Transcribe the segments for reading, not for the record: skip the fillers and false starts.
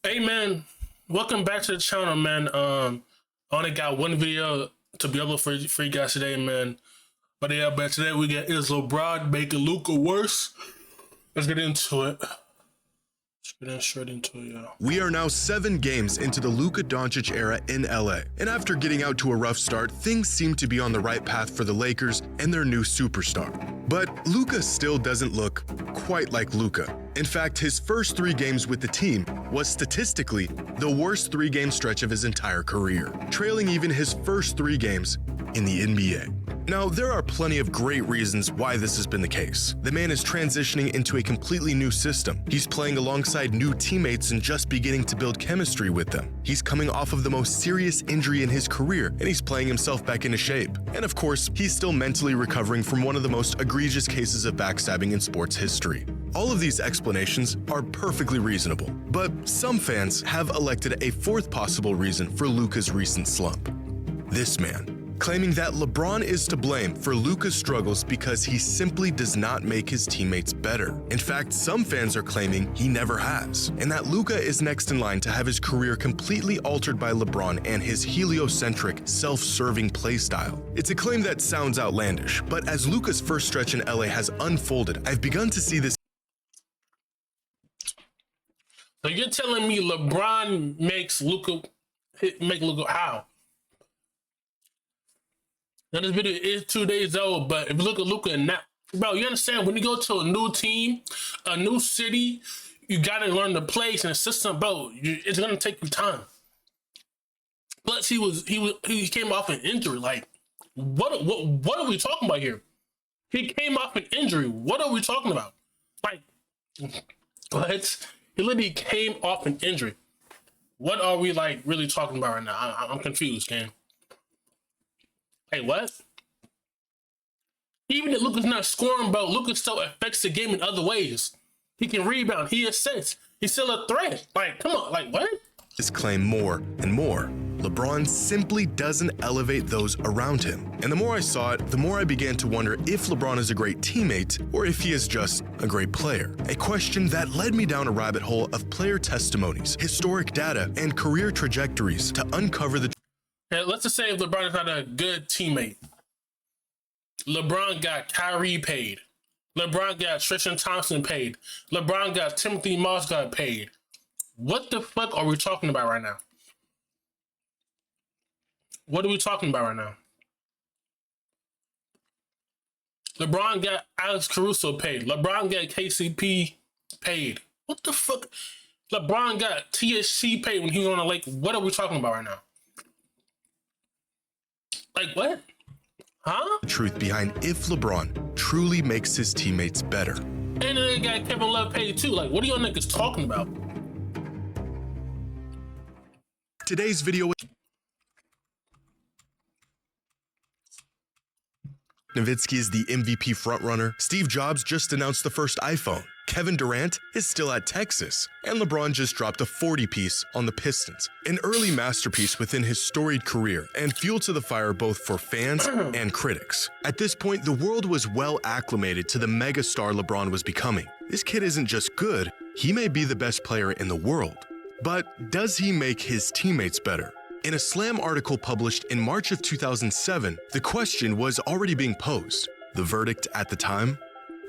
Hey man, welcome back to the channel, man. I only got one video to be able for you guys today, man. But yeah, but today we got is LeBron making Luka worse. Let's get into it. Let's get straight into it, yeah. We are now 7 games into the Luka Doncic era in LA, and after getting out to a rough start, things seem to be on the right path for the Lakers and their new superstar. But Luka still doesn't look quite like Luka. In fact, his first 3 games with the team was statistically the worst 3-game stretch of his entire career, trailing even his first 3 games in the NBA. Now, there are plenty of great reasons why this has been the case. The man is transitioning into a completely new system. He's playing alongside new teammates and just beginning to build chemistry with them. He's coming off of the most serious injury in his career, and he's playing himself back into shape. And of course, he's still mentally recovering from one of the most egregious cases of backstabbing in sports history. All of these explanations are perfectly reasonable, but some fans have elected a 4th possible reason for Luka's recent slump. This man, claiming that LeBron is to blame for Luka's struggles because he simply does not make his teammates better. In fact, some fans are claiming he never has, and that Luka is next in line to have his career completely altered by LeBron and his heliocentric, self-serving play style. It's a claim that sounds outlandish, but as Luka's first stretch in LA has unfolded, I've begun to see this. So you're telling me LeBron makes Luka how? Now this video is 2 days old, but if you look at Luka now, bro, you understand when you go to a new team, a new city, you gotta learn the plays and the system, bro. It's gonna take you time. Plus, he came off an injury. Like, what are we talking about here? He came off an injury. What are we talking about? Like, what? He literally came off an injury. What are we like really talking about right now? I'm confused, Ken. Hey, what? Even if Luka's not scoring, bro, Luka still affects the game in other ways. He can rebound. He assists. He's still a threat. Like, come on. Like, what? This claim more and more. LeBron simply doesn't elevate those around him. And the more I saw it, the more I began to wonder if LeBron is a great teammate or if he is just a great player. A question that led me down a rabbit hole of player testimonies, historic data, and career trajectories to uncover the Let's just say if LeBron is not a good teammate. LeBron got Kyrie paid. LeBron got Tristan Thompson paid. LeBron got Timothy Moss got paid. What the fuck are we talking about right now? What are we talking about right now? LeBron got Alex Caruso paid. LeBron got KCP paid. What the fuck? LeBron got THC paid when he was on the Lake. What are we talking about right now? Like, what? Huh? Truth behind if LeBron truly makes his teammates better. And then they got Kevin Love paid too. Like, what are y'all niggas talking about? Today's video Nowitzki is the MVP frontrunner. Steve Jobs just announced the first iPhone. Kevin Durant is still at Texas, and LeBron just dropped a 40-piece on the Pistons. An early masterpiece within his storied career and fuel to the fire both for fans and critics. At this point, the world was well acclimated to the megastar LeBron was becoming. This kid isn't just good, he may be the best player in the world. But does he make his teammates better? In a Slam article published in March of 2007, the question was already being posed. The verdict at the time?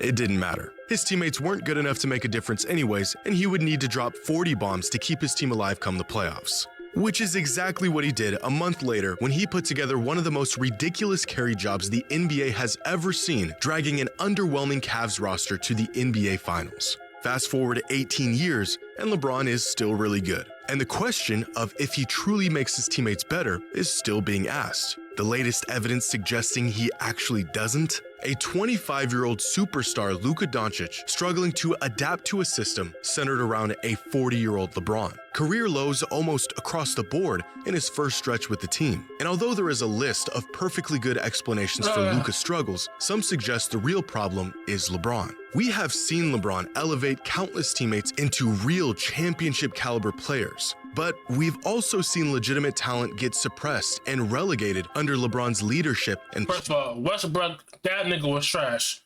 It didn't matter. His teammates weren't good enough to make a difference anyways, and he would need to drop 40 bombs to keep his team alive come the playoffs. Which is exactly what he did a month later when he put together one of the most ridiculous carry jobs the NBA has ever seen, dragging an underwhelming Cavs roster to the NBA Finals. Fast forward 18 years, and LeBron is still really good. And the question of if he truly makes his teammates better is still being asked. The latest evidence suggesting he actually doesn't? A 25-year-old superstar Luka Doncic struggling to adapt to a system centered around a 40-year-old LeBron. Career lows almost across the board in his first stretch with the team. And although there is a list of perfectly good explanations for Luka's struggles, some suggest the real problem is LeBron. We have seen LeBron elevate countless teammates into real championship caliber players. But we've also seen legitimate talent get suppressed and relegated under LeBron's leadership and First of all, Westbrook, that nigga was trash.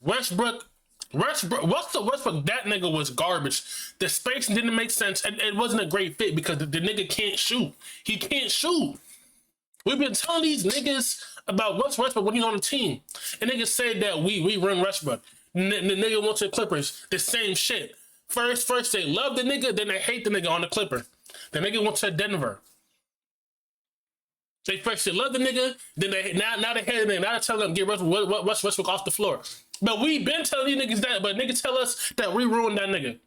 Westbrook Westbrook, that nigga was garbage. The spacing didn't make sense, and it wasn't a great fit because the nigga can't shoot. He can't shoot. We've been telling these niggas about Westbrook when he's on the team, and niggas say that we run Westbrook. The nigga went to the Clippers, the same shit. First they love the nigga, then they hate the nigga on the Clipper. The nigga went to Denver. They love the nigga, then they now they hate the nigga. Now they tell them get Westbrook off the floor. But we been telling these niggas that, but niggas tell us that we ruined that nigga.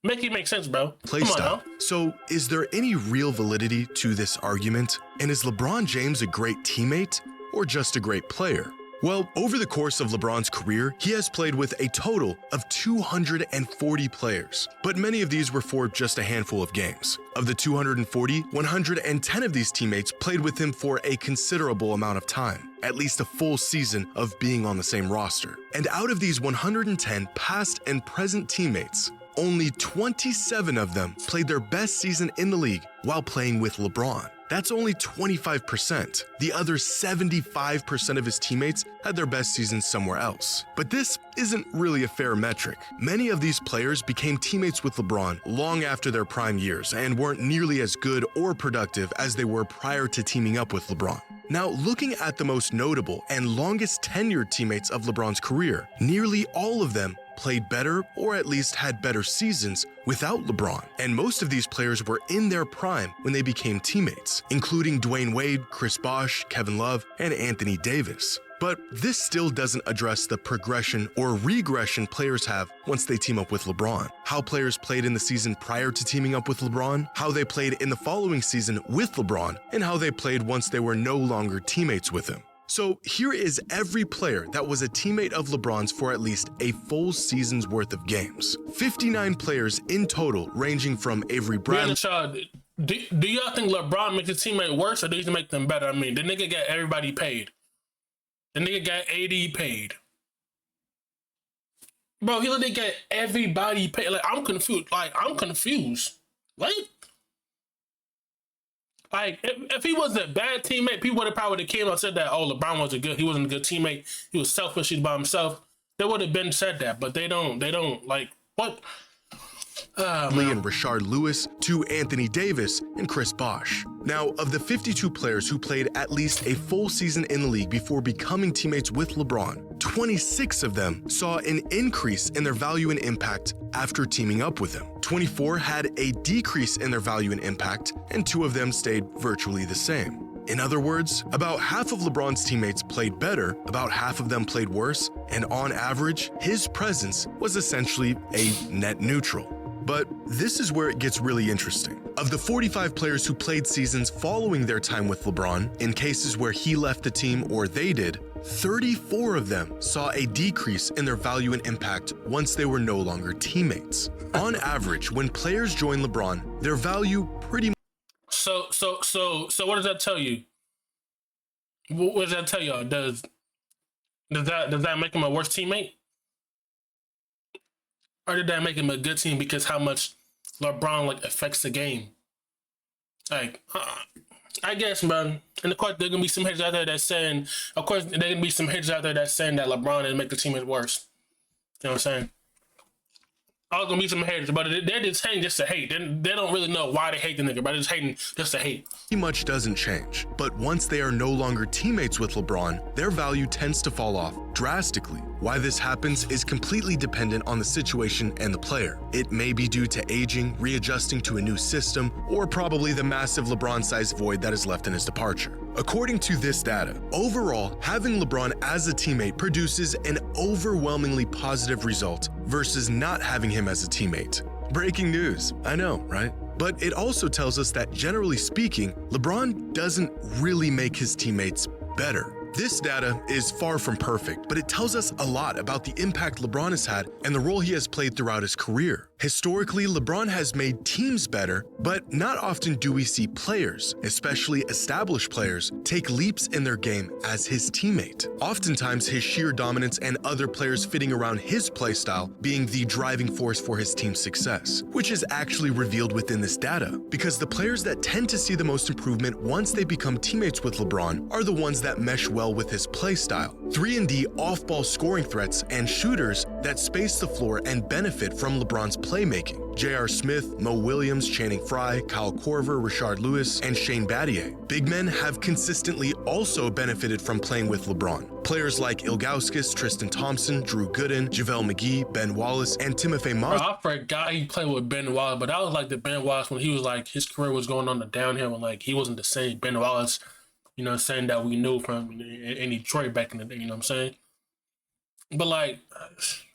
Make it make sense, bro. Play style. So, is there any real validity to this argument? And is LeBron James a great teammate or just a great player? Well, over the course of LeBron's career, he has played with a total of 240 players, but many of these were for just a handful of games. Of the 240, 110 of these teammates played with him for a considerable amount of time, at least a full season of being on the same roster. And out of these 110 past and present teammates, only 27 of them played their best season in the league while playing with LeBron. That's only 25%. The other 75% of his teammates had their best seasons somewhere else. But this isn't really a fair metric. Many of these players became teammates with LeBron long after their prime years and weren't nearly as good or productive as they were prior to teaming up with LeBron. Now, looking at the most notable and longest tenured teammates of LeBron's career, nearly all of them played better or at least had better seasons without LeBron. And most of these players were in their prime when they became teammates, including Dwayne Wade, Chris Bosh, Kevin Love, and Anthony Davis. But this still doesn't address the progression or regression players have once they team up with LeBron. How players played in the season prior to teaming up with LeBron, how they played in the following season with LeBron, and how they played once they were no longer teammates with him. So here is every player that was a teammate of LeBron's for at least a full season's worth of games. 59 players in total, ranging from Avery Bradley. Do y'all think LeBron makes his teammate worse or does he make them better? I mean, the nigga got everybody paid. The nigga got AD paid. Bro, he literally got everybody paid. I'm confused. If he was a bad teammate, people would have probably came out and said that, oh, LeBron he wasn't a good teammate. He was selfish, he's by himself. They would have been said that, but they don't, what? And Rashard Lewis to Anthony Davis and Chris Bosh. Now, of the 52 players who played at least a full season in the league before becoming teammates with LeBron, 26 of them saw an increase in their value and impact after teaming up with him. 24 had a decrease in their value and impact, and 2 of them stayed virtually the same. In other words, about half of LeBron's teammates played better, about half of them played worse, and on average, his presence was essentially a net neutral. But this is where it gets really interesting. Of the 45 players who played seasons following their time with LeBron, in cases where he left the team or they did, 34 of them saw a decrease in their value and impact once they were no longer teammates. On average, when players join LeBron, their value pretty much. So what does that tell you? What does that tell y'all? Does that make him a worse teammate? Or did that make him a good team because how much LeBron affects the game? I guess, man. And of course, there are gonna be some haters out there that's saying. Of course, there are gonna be some haters out there that's saying that LeBron didn't make the team worse. You know what I'm saying? Always gonna be some haters, but they're just hating just to hate. They don't really know why they hate the nigga, but they're just hating just to hate. Much doesn't change, but once they are no longer teammates with LeBron, their value tends to fall off drastically. Why this happens is completely dependent on the situation and the player. It may be due to aging, readjusting to a new system, or probably the massive LeBron-sized void that is left in his departure. According to this data, overall, having LeBron as a teammate produces an overwhelmingly positive result versus not having him as a teammate. Breaking news, I know, right? But it also tells us that generally speaking, LeBron doesn't really make his teammates better. This data is far from perfect, but it tells us a lot about the impact LeBron has had and the role he has played throughout his career. Historically, LeBron has made teams better, but not often do we see players, especially established players, take leaps in their game as his teammate. Oftentimes, his sheer dominance and other players fitting around his playstyle being the driving force for his team's success, which is actually revealed within this data, because the players that tend to see the most improvement once they become teammates with LeBron are the ones that mesh well with his playstyle. 3-and-D off-ball scoring threats and shooters that space the floor and benefit from LeBron's playmaking. J.R. Smith, Mo Williams, Channing Frye, Kyle Korver, Rashard Lewis, and Shane Battier. Big men have consistently also benefited from playing with LeBron. Players like Ilgauskas, Tristan Thompson, Drew Gooden, JaVale McGee, Ben Wallace, and Timofey Mozgov. I forgot he played with Ben Wallace, but that was like the Ben Wallace when he was like, his career was going on the downhill and like he wasn't the same Ben Wallace, you know, saying that we knew from in Detroit back in the day, you know what I'm saying? But like,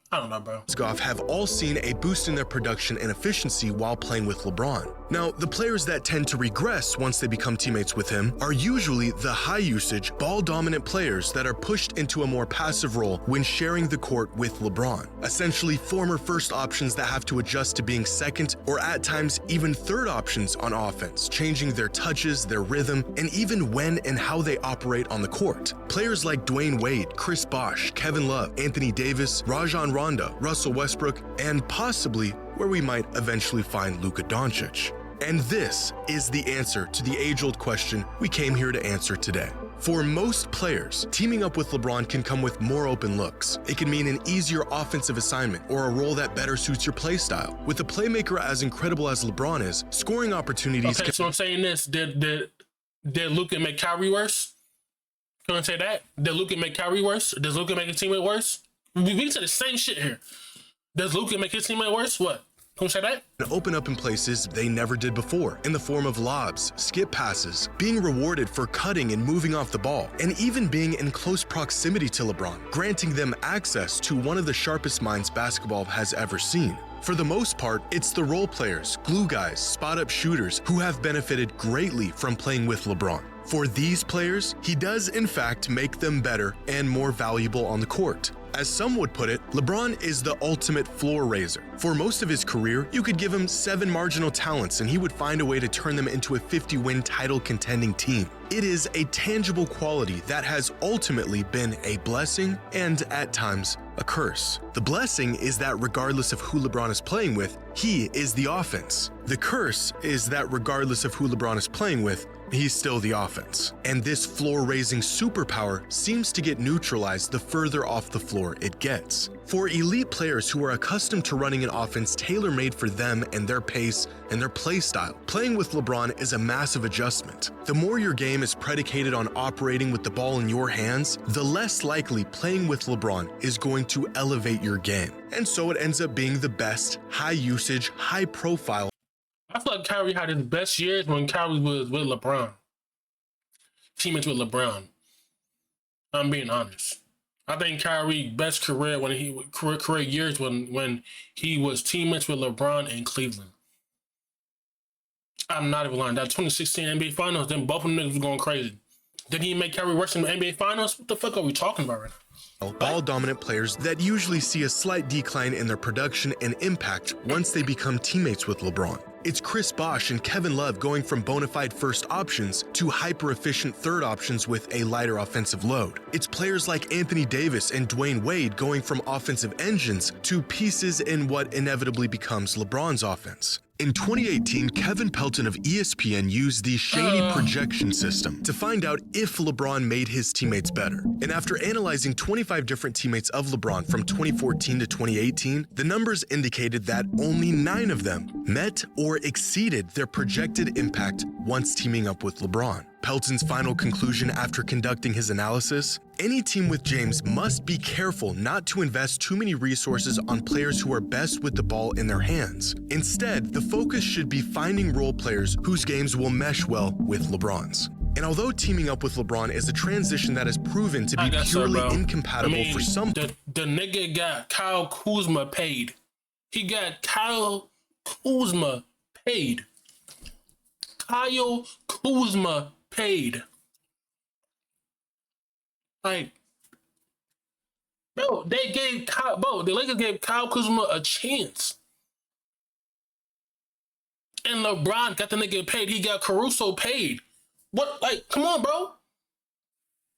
I don't know, bro. Mozgov have all seen a boost in their production and efficiency while playing with LeBron. Now, the players that tend to regress once they become teammates with him are usually the high-usage, ball-dominant players that are pushed into a more passive role when sharing the court with LeBron. Essentially, former first options that have to adjust to being second or at times even third options on offense, changing their touches, their rhythm, and even when and how they operate on the court. Players like Dwayne Wade, Chris Bosh, Kevin Love, Anthony Davis, Rajon Rondo, Russell Westbrook, and possibly where we might eventually find Luka Doncic. And this is the answer to the age-old question we came here to answer today. For most players, teaming up with LeBron can come with more open looks. It can mean an easier offensive assignment or a role that better suits your play style. With a playmaker as incredible as LeBron is, scoring opportunities Okay, so I'm saying this, did Luka make Kyrie worse? Can I say that? Did Luka make Kyrie worse? Does Luka make his teammate worse? We said the same shit here. Does Luka make his teammate worse? What? Can we say that? And open up in places they never did before, in the form of lobs, skip passes, being rewarded for cutting and moving off the ball, and even being in close proximity to LeBron, granting them access to one of the sharpest minds basketball has ever seen. For the most part, it's the role players, glue guys, spot-up shooters who have benefited greatly from playing with LeBron. For these players, he does in fact make them better and more valuable on the court. As some would put it, LeBron is the ultimate floor raiser. For most of his career, you could give him 7 marginal talents and he would find a way to turn them into a 50-win title contending team. It is a tangible quality that has ultimately been a blessing and, at times, a curse. The blessing is that regardless of who LeBron is playing with, he is the offense. The curse is that regardless of who LeBron is playing with, he's still the offense. And this floor-raising superpower seems to get neutralized the further off the floor it gets. For elite players who are accustomed to running an offense tailor-made for them and their pace and their play style, playing with LeBron is a massive adjustment. The more your game is predicated on operating with the ball in your hands, the less likely playing with LeBron is going to elevate your game. And so it ends up being the best, high-usage, high-profile. I feel like Kyrie had his best years when Kyrie was with LeBron. Teammates with LeBron. I'm being honest. I think Kyrie's best career career years when he was teammates with LeBron in Cleveland. I'm not even lying. That 2016 NBA Finals, then both of them niggas was going crazy. Did he make Kyrie worse in the NBA Finals? What the fuck are we talking about right now? Ball-dominant players that usually see a slight decline in their production and impact once they become teammates with LeBron. It's Chris Bosh and Kevin Love going from bona fide first options to hyper-efficient third options with a lighter offensive load. It's players like Anthony Davis and Dwayne Wade going from offensive engines to pieces in what inevitably becomes LeBron's offense. In 2018, Kevin Pelton of ESPN used the Shaney projection system to find out if LeBron made his teammates better. And after analyzing 25 different teammates of LeBron from 2014 to 2018, the numbers indicated that only 9 of them met or exceeded their projected impact once teaming up with LeBron. Pelton's final conclusion after conducting his analysis: any team with James must be careful not to invest too many resources on players who are best with the ball in their hands. Instead, the focus should be finding role players whose games will mesh well with LeBron's. And although teaming up with LeBron is a transition that has proven to be purely incompatible for some... The nigga got Kyle Kuzma paid. He got Kyle Kuzma paid. Kyle Kuzma paid. Like, bro, the Lakers gave Kyle Kuzma a chance. And LeBron got the nigga paid. He got Caruso paid. What? Like, come on, bro.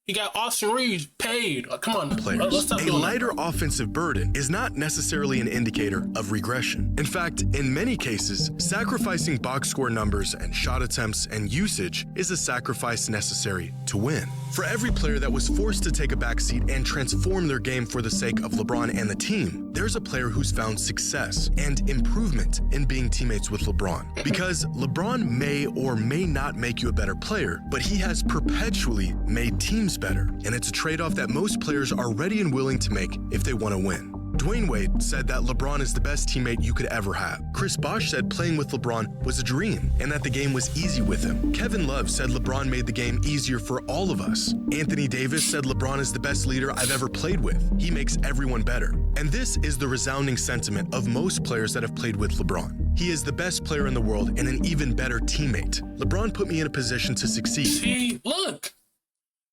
He got Austin Reeves paid. Like, come on, players. Let's stop a doing lighter that, offensive burden is not necessarily an indicator of regression. In fact, in many cases, sacrificing box score numbers and shot attempts and usage is a sacrifice necessary to win. For every player that was forced to take a backseat and transform their game for the sake of LeBron and the team, there's a player who's found success and improvement in being teammates with LeBron. Because LeBron may or may not make you a better player, but he has perpetually made teams better. And it's a trade-off that most players are ready and willing to make if they want to win. Dwayne Wade said that LeBron is the best teammate you could ever have. Chris Bosh said playing with LeBron was a dream and that the game was easy with him. Kevin Love said LeBron made the game easier for all of us. Anthony Davis said LeBron is the best leader I've ever played with. He makes everyone better. And this is the resounding sentiment of most players that have played with LeBron. He is the best player in the world and an even better teammate. LeBron put me in a position to succeed. See, look,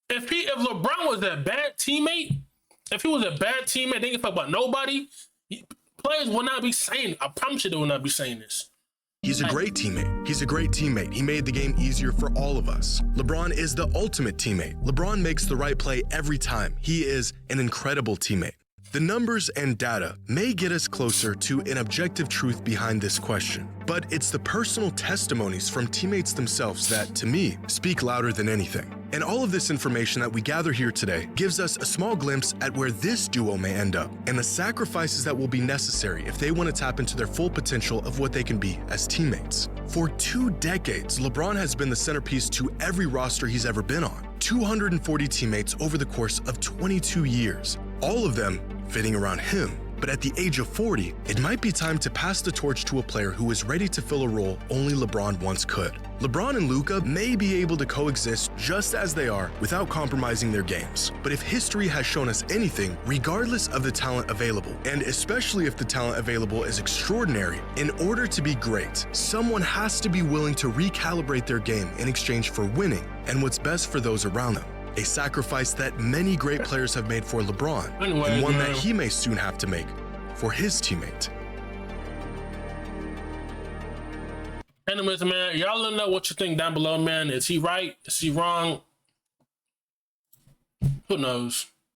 if LeBron was a bad teammate, if he was a bad teammate, they didn't talk about nobody, players will not be saying, I promise you they will not be saying this. He's a great teammate. He's a great teammate. He made the game easier for all of us. LeBron is the ultimate teammate. LeBron makes the right play every time. He is an incredible teammate. The numbers and data may get us closer to an objective truth behind this question, but it's the personal testimonies from teammates themselves that, to me, speak louder than anything. And all of this information that we gather here today gives us a small glimpse at where this duo may end up and the sacrifices that will be necessary if they want to tap into their full potential of what they can be as teammates. For 2 decades, LeBron has been the centerpiece to every roster he's ever been on. 240 teammates over the course of 22 years, all of them fitting around him. But at the age of 40, it might be time to pass the torch to a player who is ready to fill a role only LeBron once could. LeBron and Luka may be able to coexist just as they are without compromising their games. But if history has shown us anything, regardless of the talent available, and especially if the talent available is extraordinary, in order to be great, someone has to be willing to recalibrate their game in exchange for winning and what's best for those around them. A sacrifice that many great players have made for LeBron, and one that he may soon have to make for his teammate. Anyways, man, y'all let me know what you think down below, man. Is he right? Is he wrong? Who knows?